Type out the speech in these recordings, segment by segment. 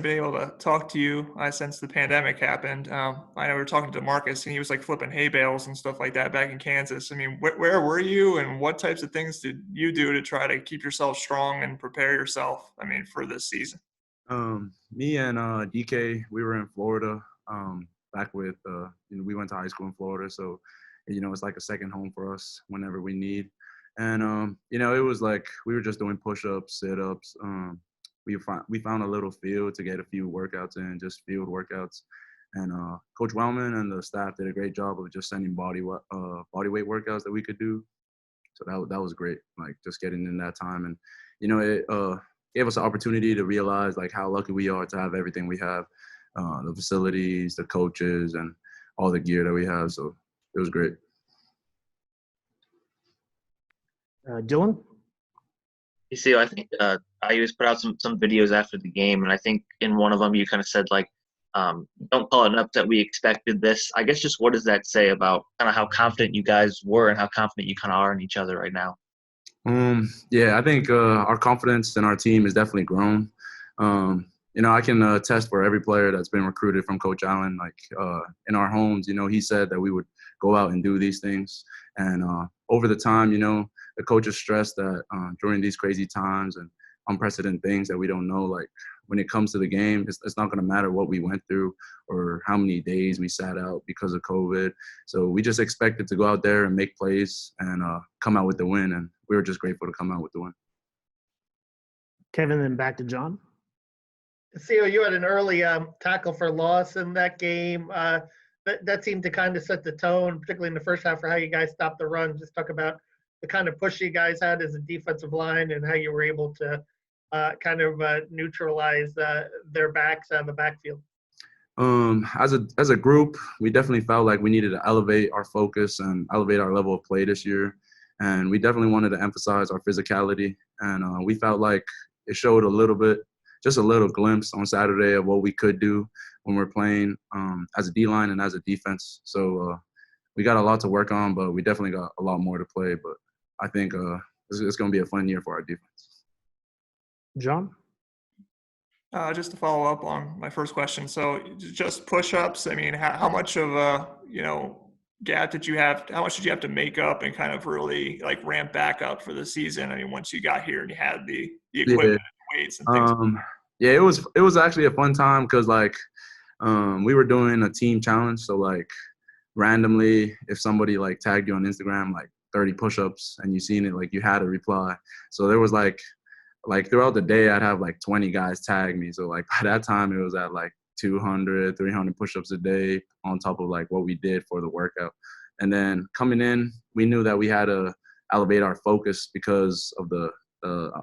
been able to talk to you since the pandemic happened. I know we were talking to Demarcus, and he was like flipping hay bales and stuff like that back in Kansas. I mean, where were you, and what types of things did you do to try to keep yourself strong and prepare yourself? I mean, for this season. Me and DK, we were in Florida. Back with we went to high school in Florida, so it's like a second home for us whenever we need. And it was like we were just doing push-ups, sit-ups. We found a little field to get a few workouts in, just field workouts. And Coach Wellman and the staff did a great job of just sending body weight workouts that we could do. So that was great, like just getting in that time. And it gave us an opportunity to realize like how lucky we are to have everything we have, the facilities, the coaches, and all the gear that we have. So it was great. Dylan? You see, I think IU's put out some videos after the game, and I think in one of them you kind of said like, don't call it an upset. We expected this. I guess just what does that say about kind of how confident you guys were and how confident you kind of are in each other right now? Yeah, I think our confidence in our team has definitely grown. I can attest for every player that's been recruited from Coach Allen. Like in our homes, he said that we would go out and do these things. And over the time, the coaches stressed that during these crazy times and unprecedented things that we don't know, like when it comes to the game, it's not going to matter what we went through or how many days we sat out because of COVID. So we just expected to go out there and make plays and come out with the win. And we were just grateful to come out with the win. Kevin, then back to John. Sio, you had an early tackle for loss in that game. That seemed to kind of set the tone, particularly in the first half, for how you guys stopped the run. Just talk about the kind of push you guys had as a defensive line and how you were able to kind of neutralize their backs on the backfield. As a group, we definitely felt like we needed to elevate our focus and elevate our level of play this year. And we definitely wanted to emphasize our physicality. And we felt like it showed a little bit, just a little glimpse on Saturday of what we could do when we're playing as a D-line and as a defense. So we got a lot to work on, but we definitely got a lot more to play. But I think it's going to be a fun year for our defense. John? Just to follow up on my first question. So just push-ups, I mean, how much of a, gap did you have? How much did you have to make up and kind of really like ramp back up for the season? I mean, once you got here and you had the equipment and weights and things. Yeah, it was actually a fun time because like we were doing a team challenge. So like randomly, if somebody like tagged you on Instagram, like 30 push-ups and you seen it, like you had to reply. So there was like throughout the day, I'd have like 20 guys tag me. So like by that time it was at like 200, 300 push-ups a day on top of like what we did for the workout. And then coming in, we knew that we had to elevate our focus because of the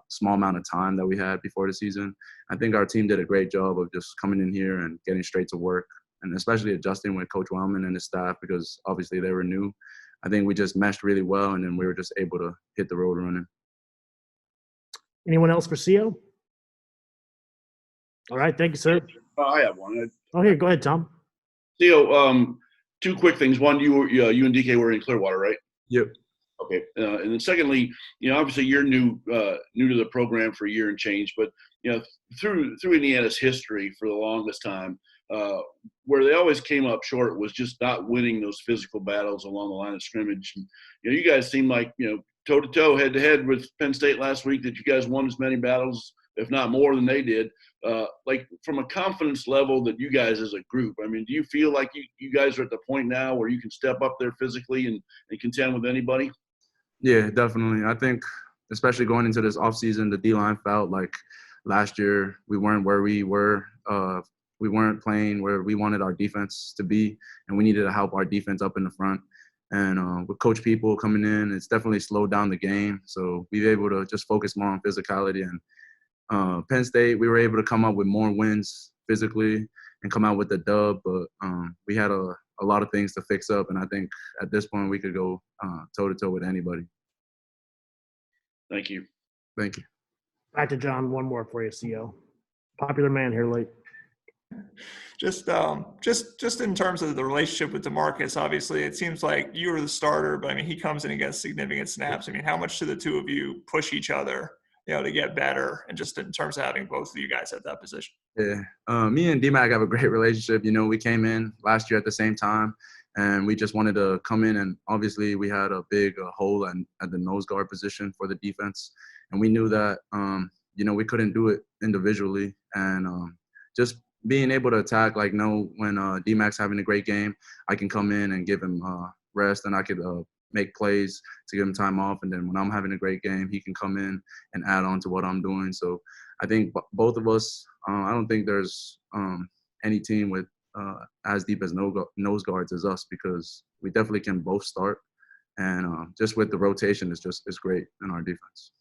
small amount of time that we had before the season. I think our team did a great job of just coming in here and getting straight to work, and especially adjusting with Coach Wellman and his staff because obviously they were new. I think we just meshed really well, and then we were just able to hit the road running. Anyone else for Sio? All right, thank you, sir. I have one. Okay, go ahead, Tom. Sio, two quick things. One, you and DK were in Clearwater, right? Yep. Okay, and then secondly, obviously you're new to the program for a year and change, but through Indiana's history for the longest time, where they always came up short was just not winning those physical battles along the line of scrimmage. And, you guys seem like toe to toe, head to head with Penn State last week that you guys won as many battles, if not more, than they did. Like from a confidence level that you guys as a group, I mean, do you feel like you guys are at the point now where you can step up there physically and contend with anybody? Yeah, definitely. I think especially going into this offseason, the D-line felt like last year we weren't where we were. We weren't playing where we wanted our defense to be, and we needed to help our defense up in the front. And with Coach People coming in, it's definitely slowed down the game. So we were able to just focus more on physicality. And Penn State, we were able to come up with more wins physically and come out with the dub. But we had a lot of things to fix up, and I think at this point we could go toe-to-toe with anybody. Thank you. Thank you. Back to John, one more for you, Sio. Popular man here late. Just in terms of the relationship with Demarcus, obviously it seems like you were the starter, but I mean he comes in and gets significant snaps. I mean, how much do the two of you push each other to get better, and just in terms of having both of you guys at that position? Yeah, me and DMAC have a great relationship. We came in last year at the same time, and we just wanted to come in. And obviously, we had a big hole at the nose guard position for the defense, and we knew that we couldn't do it individually. And just being able to attack, like know when DMAC's having a great game, I can come in and give him rest, and I could make plays to give him time off. And then when I'm having a great game, he can come in and add on to what I'm doing. So I think both of us. I don't think there's any team with as deep as nose guards as us, because we definitely can both start, and just with the rotation, it's great in our defense.